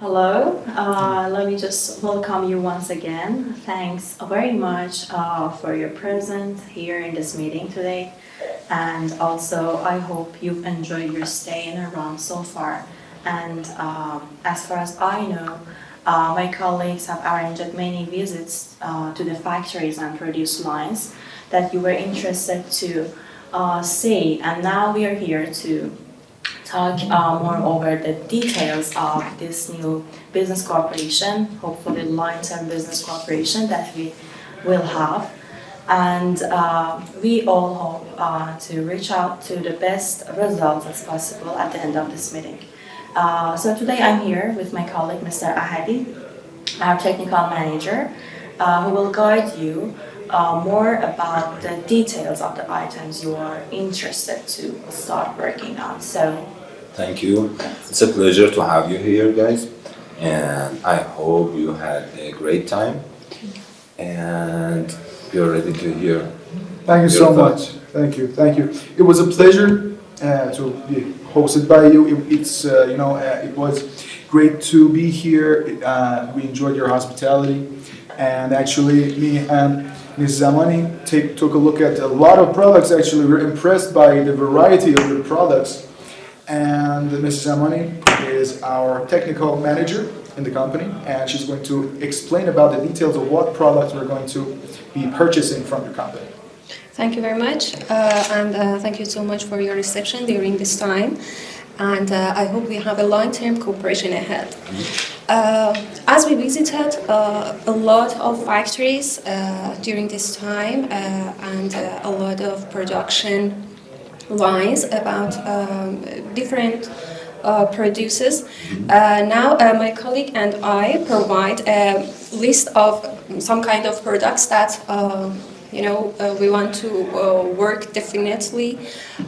Hello, let me just welcome you once again. Thanks very much for your presence here in this meeting today. And also, I hope you've enjoyed your stay in Iran so far. And as far as I know, my colleagues have arranged many visits to the factories and produce lines that you were interested to see. And now we are here to talk more over the details of this new business cooperation, hopefully long-term business cooperation that we will have. And we all hope to reach out to the best results as possible at the end of this meeting. So today I'm here with my colleague, Mr. Ahadi, our technical manager, who will guide you more about the details of the items you are interested to start working on. So, thank you. It's a pleasure to have you here, guys. And I hope you had a great time. And you're ready to hear. Thank you so much. Thank you. It was a pleasure to be hosted by you. It was great to be here. We enjoyed your hospitality. And actually, me and Ms. Zamani took a look at a lot of products. Actually, we were impressed by the variety of your products. And Ms. Zamani is our technical manager in the company, and she's going to explain about the details of what products we're going to be purchasing from your company. Thank you very much, and thank you so much for your reception during this time. And I hope we have a long-term cooperation ahead. As we visited a lot of factories during this time and a lot of production lines about different producers. Now my colleague and I provide a list of some kind of products that we want to work definitely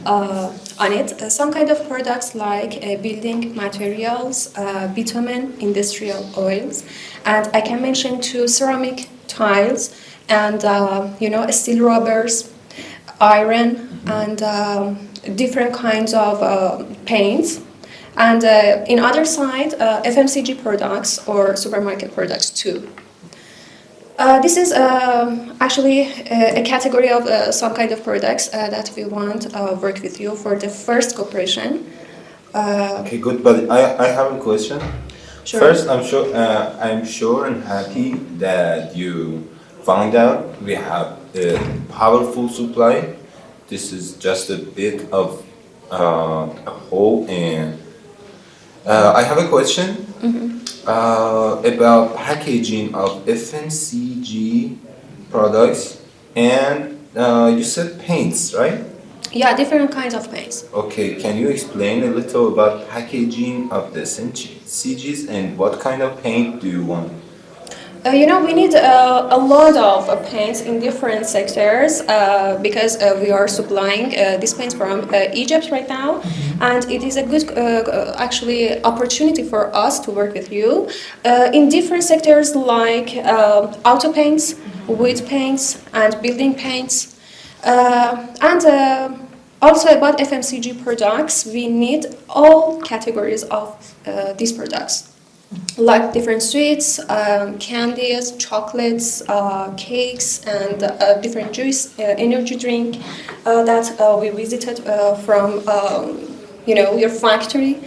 on it. Some kind of products like building materials, bitumen, industrial oils, and I can mention two ceramic tiles and steel rubbers, iron, and different kinds of paints. And in other side, FMCG products or supermarket products too. This is actually a category of some kind of products that we want to work with you for the first cooperation. Okay, good. But I have a question. Sure. First, I'm sure and happy that you found out we have a powerful supply. This is just a bit of a hole, and I have a question. About packaging of FMCG products, and you said paints, right? Yeah, different kinds of paints. Okay, can you explain a little about packaging of the FMCGs and what kind of paint do you want? We need a lot of paints in different sectors because we are supplying these paints from Egypt right now, and it is a good actually opportunity for us to work with you in different sectors like auto paints, wood paints, and building paints, and also about FMCG products. We need all categories of these products, like different sweets, candies, chocolates, cakes, and different juice, energy drink that we visited from your factory.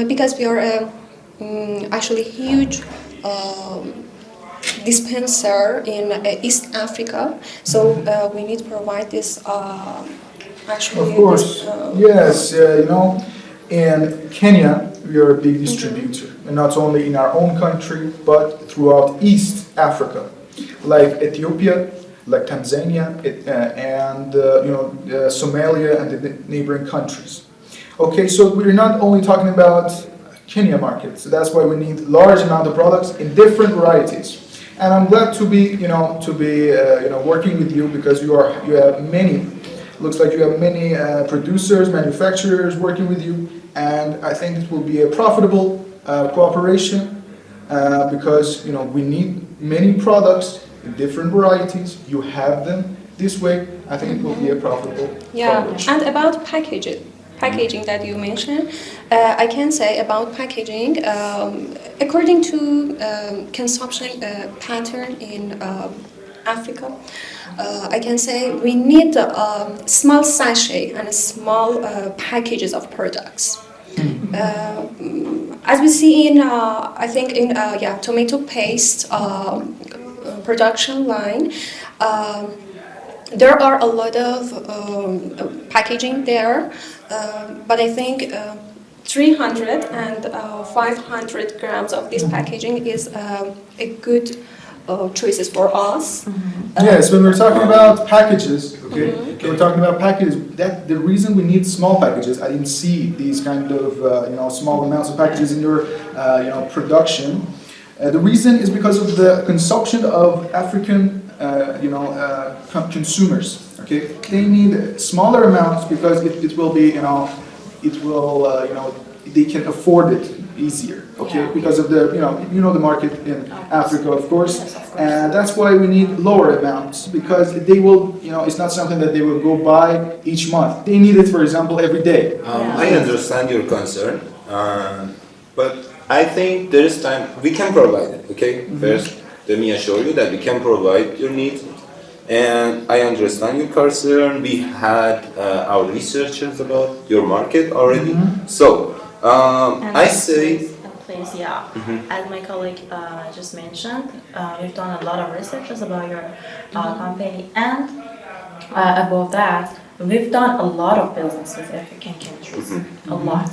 Because we are actually huge dispenser in East Africa, so we need to provide this actually. Of course, yes, in Kenya, we are a big distributor, and not only in our own country, but throughout East Africa, like Ethiopia, like Tanzania, and Somalia and the neighboring countries. Okay, so we're not only talking about Kenya market, so that's why we need large amount of products in different varieties. And I'm glad to be working with you because you have many. Looks like you have many producers, manufacturers working with you, and I think it will be a profitable cooperation because we need many products in different varieties. You have them this way. I think it will be a profitable cooperation. And about packaging. packaging that you mentioned, I can say about packaging, according to consumption pattern in Africa, I can say we need small sachet and small packages of products. As we see in, I think in tomato paste production line, there are a lot of packaging there, but I think 300 and 500 grams of this packaging is a good choices for us. Yes, when we're talking about packages, okay, we're talking about packages. That the reason we need small packages. I didn't see these kind of small amounts of packages in your production. The reason is because of the consumption of African consumers. Okay, they need smaller amounts because it will be they can afford it easier. Okay, Yeah. because of the the market in Africa, of course, and that's why we need lower amounts because they will it's not something that they will go buy each month. They need it, for example, every day. I understand your concern, but I think there is time we can provide it. Okay, first let me assure you that we can provide your needs, and I understand your concern. We had our researchers about your market already, so And I say. please, as my colleague just mentioned, we've done a lot of researches about your company, and above that, we've done a lot of business with African countries, a lot.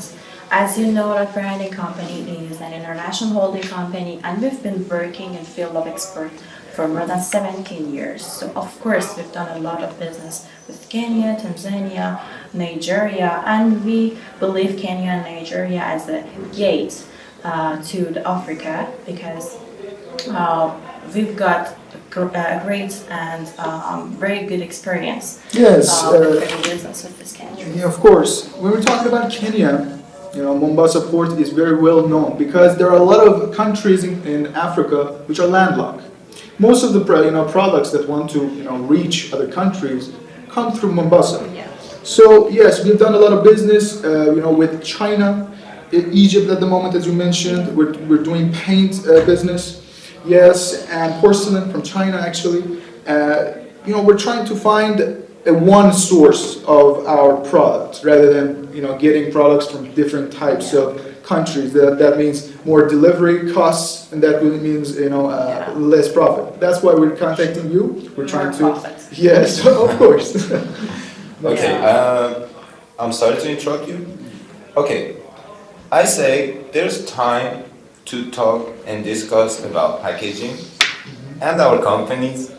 As you know, AradBranding company is an international holding company, and we've been working in field of export for more than 17 years. So of course, we've done a lot of business with Kenya, Tanzania, Nigeria, and we believe Kenya and Nigeria as a gate to the Africa because we've got a great and very good experience Yes. doing business with this country. Yeah, of course. When we're talking about Kenya, Mombasa port is very well known because there are a lot of countries in Africa which are landlocked. Most of the products that want to reach other countries come through Mombasa. Yeah. So yes, we've done a lot of business with China, Egypt at the moment, as you mentioned. We're doing paint business, yes, and porcelain from China actually. We're trying to find one source of our product rather than getting products from different types of countries. That means more delivery costs, and that really means less profit. That's why we're contacting you. We're trying to Profit. yes, of course. Okay, I'm sorry to interrupt you. Okay, I say there's time to talk and discuss about packaging and our companies.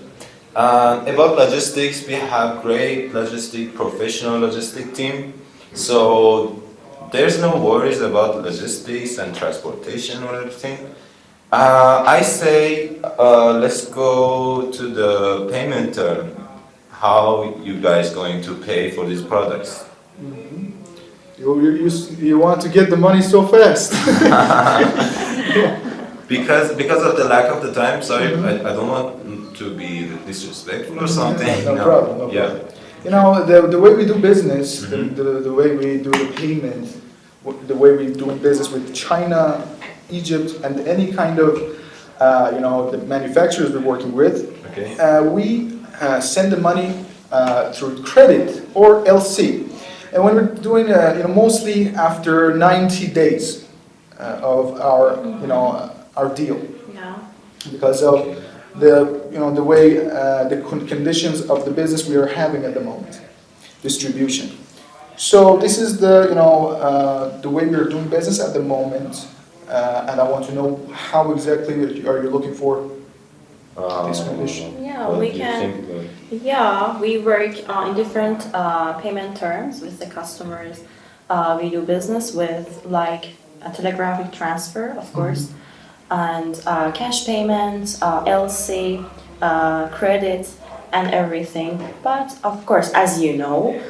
About logistics, we have great professional logistic team. So there's no worries about logistics and transportation or everything. I say let's go to the payment term. How you guys going to pay for these products? You want to get the money so fast. Because of the lack of the time, sorry, I don't want to be disrespectful or something. No problem. The way we do business, the way we do the payment, the way we do business with China, Egypt, and any kind of the manufacturers we're working with, we send the money through credit or LC. And when we're doing mostly after 90 days of our deal, because of the way the conditions of the business we are having at the moment, distribution. So this is the way we are doing business at the moment, and I want to know how exactly are you looking for this condition? We work in different payment terms with the customers. We do business with like a telegraphic transfer, of course, and cash payments, LC, credit, and everything. But of course, as you know,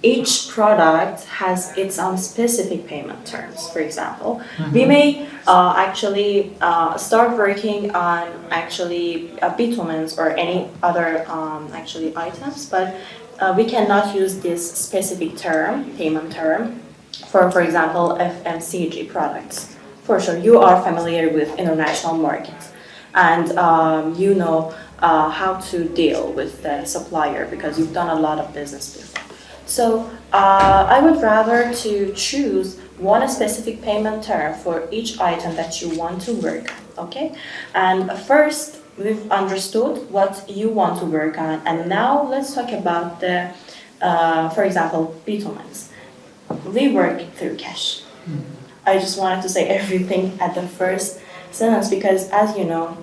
each product has its own specific payment terms. For example, we may actually start working on bitumens or any other items, but we cannot use this specific term, payment term, for example, FMCG products. For sure, you are familiar with international markets, and you know how to deal with the supplier because you've done a lot of business before. So I would rather to choose one specific payment term for each item that you want to work on, okay? And first, we've understood what you want to work on, and now let's talk about the, for example, B2Ms. We work through cash. I just wanted to say everything at the first sentence because, as you know,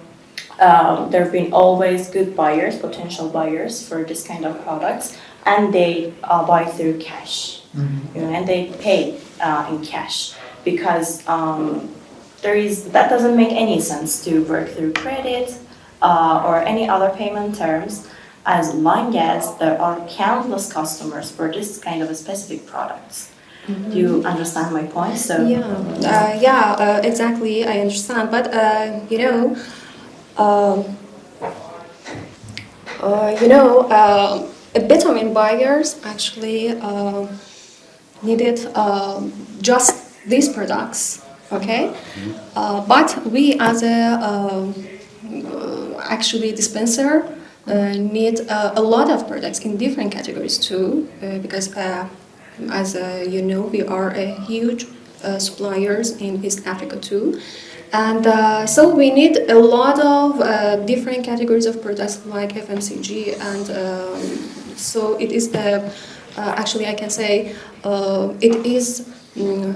there have been always good buyers, potential buyers for this kind of products, and they buy through cash, and they pay in cash because that doesn't make any sense to work through credit or any other payment terms as long as there are countless customers for this kind of specific products. Do you understand my point? So Exactly, I understand. But vitamin buyers actually needed just these products, okay? But we as a actually dispenser need a lot of products in different categories too, because as you know, we are a huge suppliers in East Africa too. And so we need a lot of different categories of products like FMCG, and so it is actually I can say it is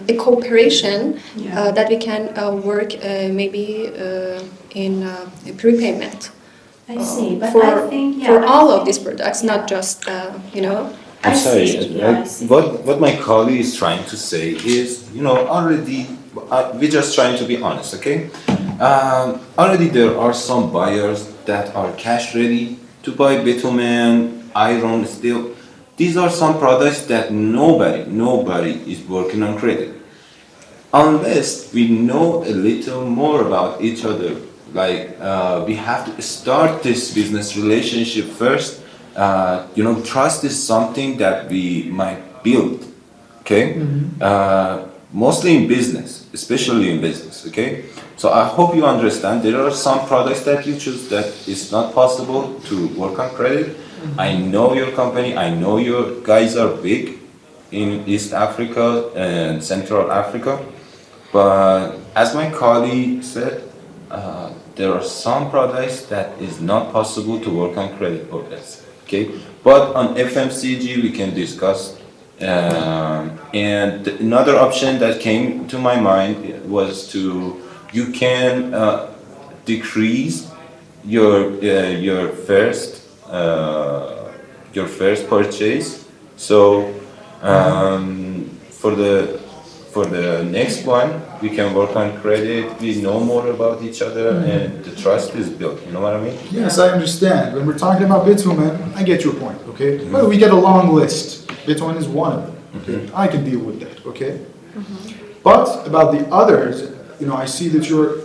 a cooperation that we can work maybe in prepayment. I see, but for, I think for all of these products, not just I'm sorry. I see. What my colleague is trying to say is, already we're just trying to be honest, okay? Already there are some buyers that are cash ready to buy bitumen, iron, steel. These are some products that nobody is working on credit. Unless we know a little more about each other, like we have to start this business relationship first. Trust is something that we might build, okay? Mostly in business, especially in business, okay? So I hope you understand there are some products that you choose that it's not possible to work on credit. I know your company, I know you guys are big in East Africa and Central Africa, but as my colleague said, there are some products that is not possible to work on credit or less. Okay, but on FMCG we can discuss. And another option that came to my mind was you can decrease your first purchase. So for the next one, we can work on credit, we know more about each other, and the trust is built. You know what I mean? Yes, I understand. When we're talking about bitumen, I get your point, okay? But we get a long list. Bitumen is one of them, okay? I can deal with that, okay? But about the others, I see that you're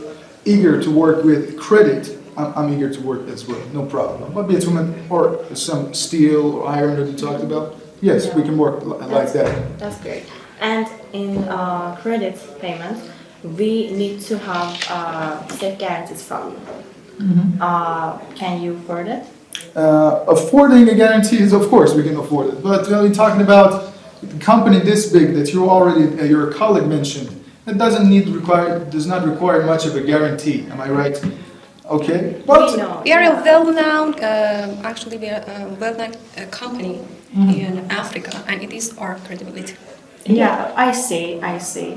eager to work with credit. I'm eager to work as well, no problem. But bitumen or some steel or iron that you talked about, yes, we can work like that. That's great. And in credit payment, we need to have safe guarantees from you. Can you afford it? Affording a guarantee is, of course, we can afford it. But when we're talking about a company this big that your colleague mentioned, it does not require much of a guarantee. Am I right? Okay. But we are a well-known, actually we are a well-known company in Africa, and it is our credibility. Yeah, I see.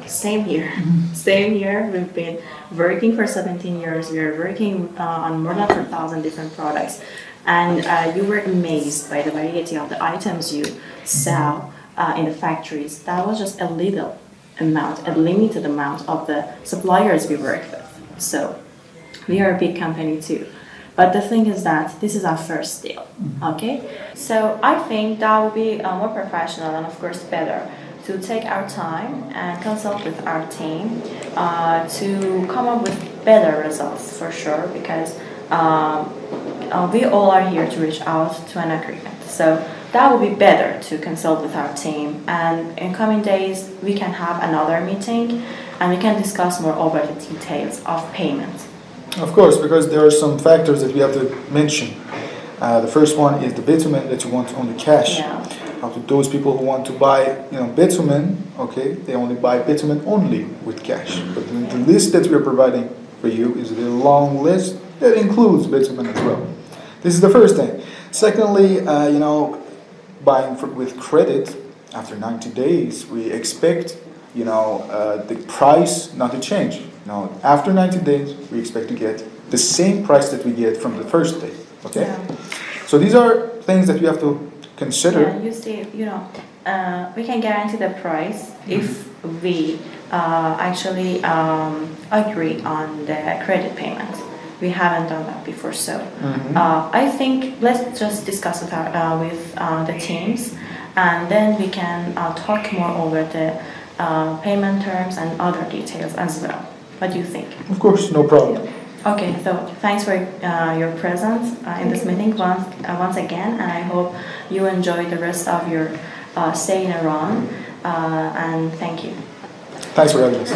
Same here. Same here. We've been working for 17 years. We are working on more than 4,000 different products. And you were amazed by the variety of the items you sell in the factories. That was just a little amount, a limited amount of the suppliers we work with. So we are a big company too. But the thing is that this is our first deal, okay? So I think that will be more professional and of course better to take our time and consult with our team to come up with better results for sure, because we all are here to reach out to an agreement. So that would be better to consult with our team. And in coming days, we can have another meeting and we can discuss more over the details of payment. Of course, because there are some factors that we have to mention. The first one is the bitumen that you want only cash. To those people who want to buy, bitumen, okay, they only buy bitumen only with cash. But the list that we are providing for you is a long list that includes bitumen as well. This is the first thing. Secondly, buying with credit after 90 days, we expect, the price not to change. After 90 days, we expect to get the same price that we get from the first day. Okay, so these are things that we have to consider. Yeah, you see, we can guarantee the price if we actually agree on the credit payment. We haven't done that before, so I think let's just discuss with the teams, and then we can talk more over the payment terms and other details as well. What do you think? Of course, no problem. Okay, so thanks for your presence in this meeting once again, and I hope you enjoy the rest of your stay in Iran, and thank you. Thanks for having us.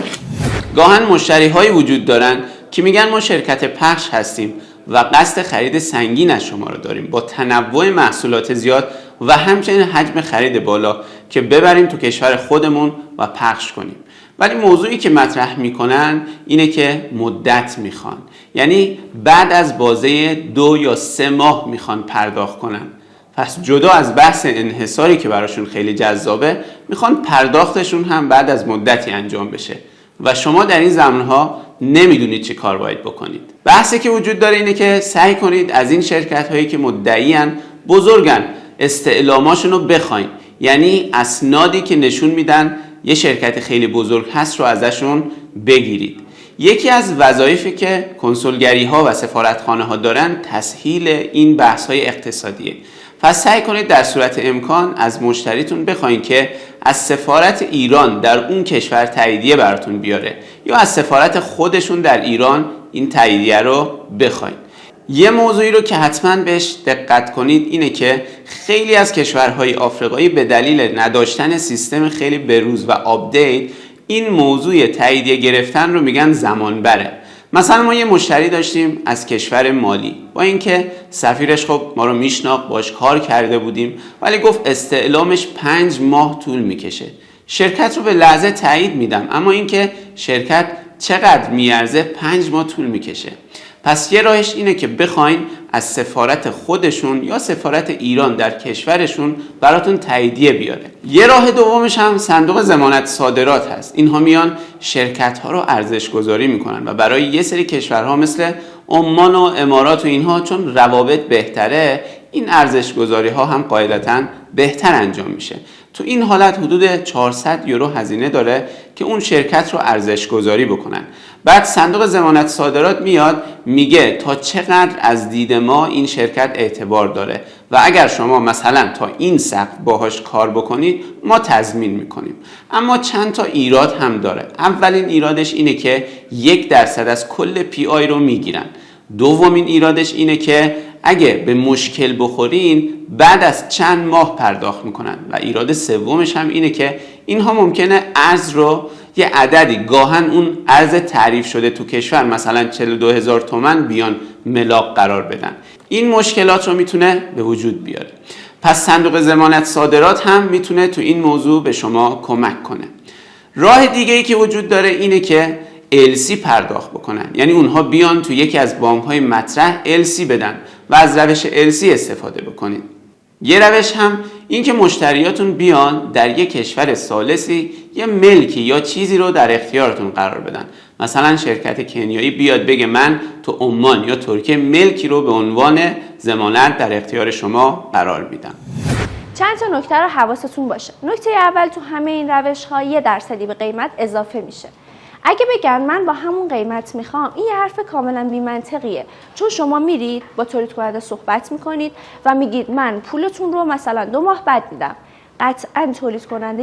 گاهن مشتری‌هایی وجود دارن که میگن ما شرکت پخش هستیم و قصد خرید سنگین از شما رو داریم با تنوع محصولات زیاد و همچنین حجم خرید بالا که ببریم تو کشور خودمون و پخش کنیم. ولی موضوعی که مطرح میکنن اینه که مدت میخوان، یعنی بعد از بازه 2 یا 3 ماه میخوان پرداخت کنن. پس جدا از بحث انحصاری که براشون خیلی جذابه، میخوان پرداختشون هم بعد از مدتی انجام بشه و شما در این زمانها نمیدونید چه کار باید بکنید. بحثی که وجود داره اینه که سعی کنید از این شرکت هایی که مدعیان بزرگن استعلاماشون رو بخواین، یعنی اسنادی که نشون میدن یه شرکت خیلی بزرگ هست رو ازشون بگیرید. یکی از وظایفی که کنسولگری ها و سفارتخانه ها دارن تسهیل این بحث های اقتصادیه. پس سعی کنید در صورت امکان از مشتریتون بخواین که از سفارت ایران در اون کشور تاییدیه براتون بیاره یا از سفارت خودشون در ایران این تاییدیه رو بخواین. یه موضوعی رو که حتما بهش دقت کنید اینه که خیلی از کشورهای آفریقایی به دلیل نداشتن سیستم خیلی بروز و آپدیت این موضوع تاییدیه گرفتن رو میگن زمان بره. مثلا ما یه مشتری داشتیم از کشور مالی، با اینکه سفیرش خب ما رو میشناخت، باش کار کرده بودیم، ولی گفت استعلامش 5 ماه طول میکشه. شرکت رو به لحظه تایید میدم، اما اینکه شرکت چقدر میارزه 5 ماه طول میکشه. پس یه راهش اینه که بخواین از سفارت خودشون یا سفارت ایران در کشورشون براتون تاییدیه بیاره. یه راه دومش هم صندوق ضمانت صادرات هست. اینها میان شرکت ها رو ارزش گذاری میکنن و برای یه سری کشورها مثل عمان و امارات و اینها چون روابط بهتره، این ارزش گذاری ها هم قاعدتاً بهتر انجام میشه. تو این حالت حدود 400 یورو هزینه داره که اون شرکت رو ارزش گذاری بکنن. بعد صندوق ضمانت صادرات میاد میگه تا چقدر از دید ما این شرکت اعتبار داره و اگر شما مثلا تا این سقف باهاش کار بکنید ما تضمین میکنیم. اما چند تا ایراد هم داره. اولین ایرادش اینه که 1% از کل پی آی رو میگیرن. دومین ایرادش اینه که اگه به مشکل بخورین بعد از چند ماه پرداخت میکنن و ایراد سومش هم اینه که اینها ممکنه ارز رو یه عددی گاهن اون ارز تعریف شده تو کشور مثلا 42,000 تومان بیان ملاق قرار بدن. این مشکلات رو میتونه به وجود بیاره. پس صندوق ضمانت صادرات هم میتونه تو این موضوع به شما کمک کنه. راه دیگه ای که وجود داره اینه که LC پرداخت بکنن، یعنی اونها بیان تو یکی از بانک‌های مطرح LC بدن و از روش LC استفاده بکنید. یه روش هم این که مشتریاتون بیان در یک کشور ثالثی یه ملکی یا چیزی رو در اختیارتون قرار بدن. مثلا شرکت کنیایی بیاد بگه من تو عمان یا ترکیه ملکی رو به عنوان ضمانت در اختیار شما قرار میدم. چند تا نکته رو حواستون باشه. نکته اول، تو همه این روش‌ها 1% به قیمت اضافه میشه. اگه بگن من با همون قیمت میخوام، این یه حرف کاملا بی‌منطقیه، چون شما میرید با تولید کننده صحبت میکنید و میگید من پولتون رو مثلا 2 ماه بعد میدم. قطعا تولید کننده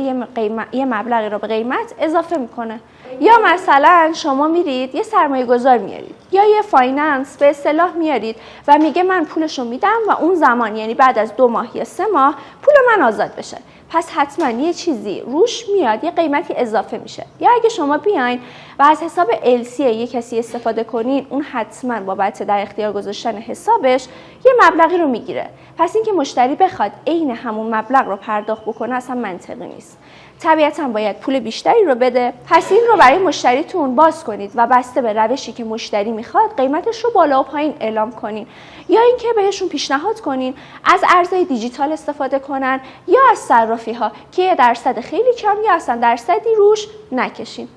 یه مبلغی رو به قیمت اضافه میکنه. یا مثلا شما میرید یه سرمایه گذار میارید یا یه فایننس به اصطلاح میارید و میگه من پولشو میدم و اون زمان یعنی بعد از 2 ماه یا 3 ماه پول من آزاد بشه. پس حتما یه چیزی روش میاد، یه قیمتی اضافه میشه. یا اگه شما بیاین و از حساب LC یه کسی استفاده کنین، اون حتما بابت در اختیار گذاشتن حسابش یه مبلغی رو میگیره. پس اینکه مشتری بخواد عین همون مبلغ رو پرداخت بکنه اصلا منطقی نیست. طبیعتاً باید پول بیشتری رو بده. پس این رو برای مشتریتون باز کنید و بسته به روشی که مشتری میخواد قیمتش رو بالا و پایین اعلام کنین. یا اینکه بهشون پیشنهاد کنین از ارزهای دیجیتال استفاده کنن یا از صرافی‌ها که یه درصد خیلی کم یا اصلا درصدی روش نکشین.